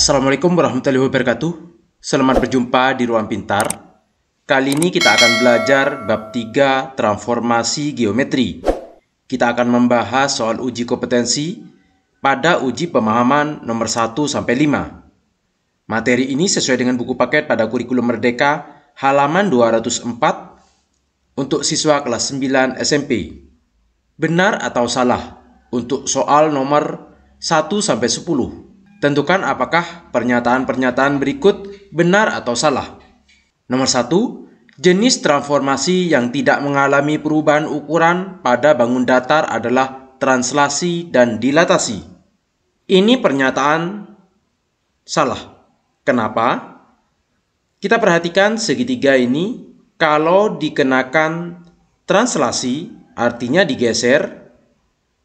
Assalamualaikum warahmatullahi wabarakatuh. Selamat berjumpa di Ruang Pintar. Kali ini kita akan belajar bab 3 transformasi geometri. Kita akan membahas soal uji kompetensi pada uji pemahaman nomor 1 sampai 5. Materi ini sesuai dengan buku paket pada kurikulum Merdeka halaman 204 untuk siswa kelas 9 SMP. Benar atau salah untuk soal nomor 1 sampai 10. Tentukan apakah pernyataan-pernyataan berikut benar atau salah. Nomor 1, jenis transformasi yang tidak mengalami perubahan ukuran pada bangun datar adalah translasi dan dilatasi. Ini pernyataan salah. Kenapa? Kita perhatikan segitiga ini, kalau dikenakan translasi, artinya digeser,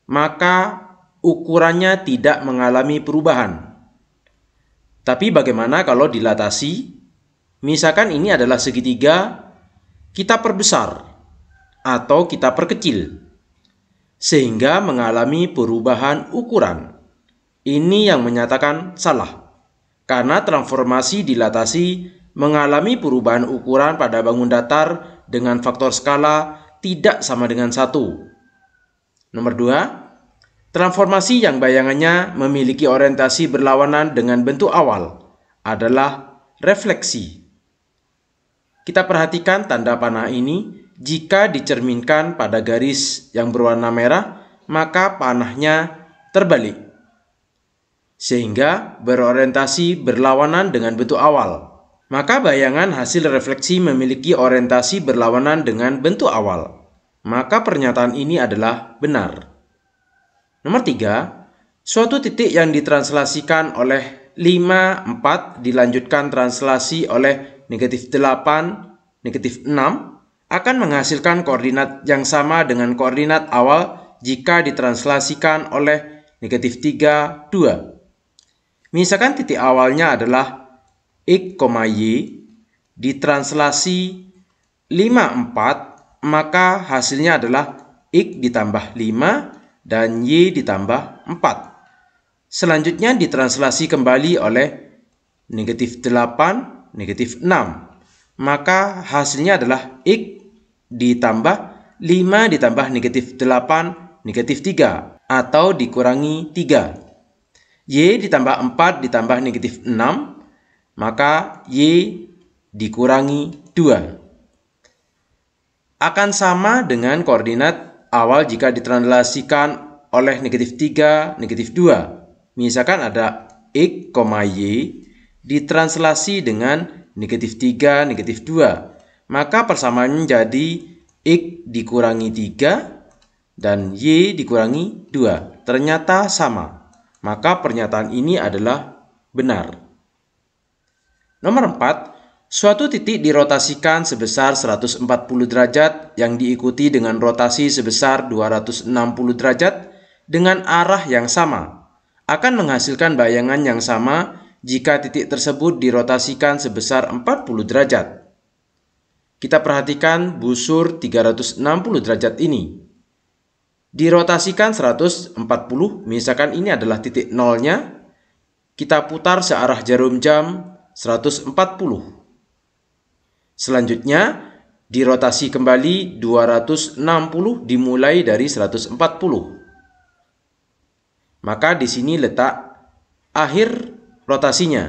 maka ukurannya tidak mengalami perubahan. Tapi bagaimana kalau dilatasi? Misalkan ini adalah segitiga, kita perbesar atau kita perkecil, sehingga mengalami perubahan ukuran. Ini yang menyatakan salah, karena transformasi dilatasi mengalami perubahan ukuran pada bangun datar dengan faktor skala tidak sama dengan 1. Nomor 2, transformasi yang bayangannya memiliki orientasi berlawanan dengan bentuk awal adalah refleksi. Kita perhatikan tanda panah ini, jika dicerminkan pada garis yang berwarna merah, maka panahnya terbalik, sehingga berorientasi berlawanan dengan bentuk awal. Maka bayangan hasil refleksi memiliki orientasi berlawanan dengan bentuk awal. Maka pernyataan ini adalah benar. Nomor 3, suatu titik yang ditranslasikan oleh 5, 4 dilanjutkan translasi oleh negatif 8, negatif 6 akan menghasilkan koordinat yang sama dengan koordinat awal jika ditranslasikan oleh negatif 3, 2. Misalkan titik awalnya adalah X, Y, ditranslasi 5, 4, maka hasilnya adalah X ditambah 5 dan Y ditambah 4. Selanjutnya ditranslasi kembali oleh negatif 8, negatif 6. Maka hasilnya adalah X ditambah 5 ditambah negatif 8, negatif 3. Atau dikurangi 3. Y ditambah 4 ditambah negatif 6. Maka Y dikurangi 2. Akan sama dengan koordinat awal jika ditranslasikan oleh negatif 3, negatif 2. Misalkan ada X, Y ditranslasi dengan negatif 3, negatif 2. Maka persamaan menjadi X dikurangi 3 dan Y dikurangi 2. Ternyata sama. Maka pernyataan ini adalah benar. Nomor 4. Suatu titik dirotasikan sebesar 140 derajat yang diikuti dengan rotasi sebesar 260 derajat dengan arah yang sama, akan menghasilkan bayangan yang sama jika titik tersebut dirotasikan sebesar 40 derajat. Kita perhatikan busur 360 derajat ini. Dirotasikan 140, misalkan ini adalah titik nolnya, kita putar searah jarum jam 140. Selanjutnya, dirotasi kembali 260 dimulai dari 140. Maka di sini letak akhir rotasinya.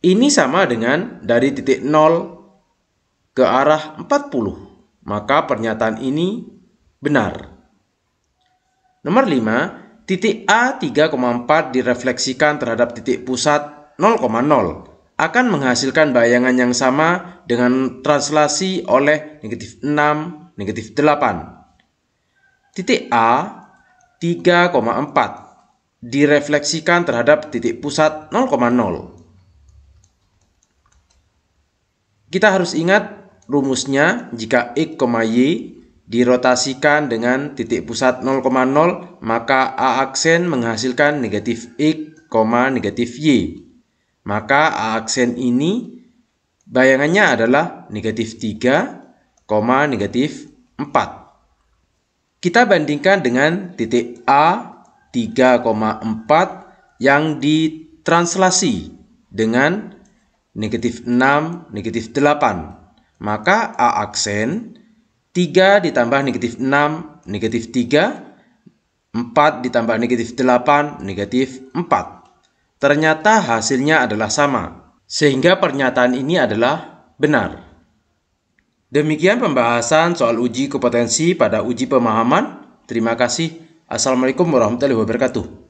Ini sama dengan dari titik 0 ke arah 40. Maka pernyataan ini benar. Nomor 5, titik A 3,4 direfleksikan terhadap titik pusat 0,0. Akan menghasilkan bayangan yang sama dengan translasi oleh negatif 6, negatif 8. Titik A 3,4 direfleksikan terhadap titik pusat 0,0. Kita harus ingat rumusnya, jika X, Y dirotasikan dengan titik pusat 0,0, maka A aksen menghasilkan negatif X, negatif Y. Maka A aksen ini bayangannya adalah negatif 3, negatif 4. Kita bandingkan dengan titik A 3,4 yang di translasi dengan negatif 6, negatif 8. Maka A aksen 3 ditambah negatif 6, negatif 3, 4 ditambah negatif 8, negatif 4. Ternyata hasilnya adalah sama, sehingga pernyataan ini adalah benar. Demikian pembahasan soal uji kompetensi pada uji pemahaman. Terima kasih. Assalamualaikum warahmatullahi wabarakatuh.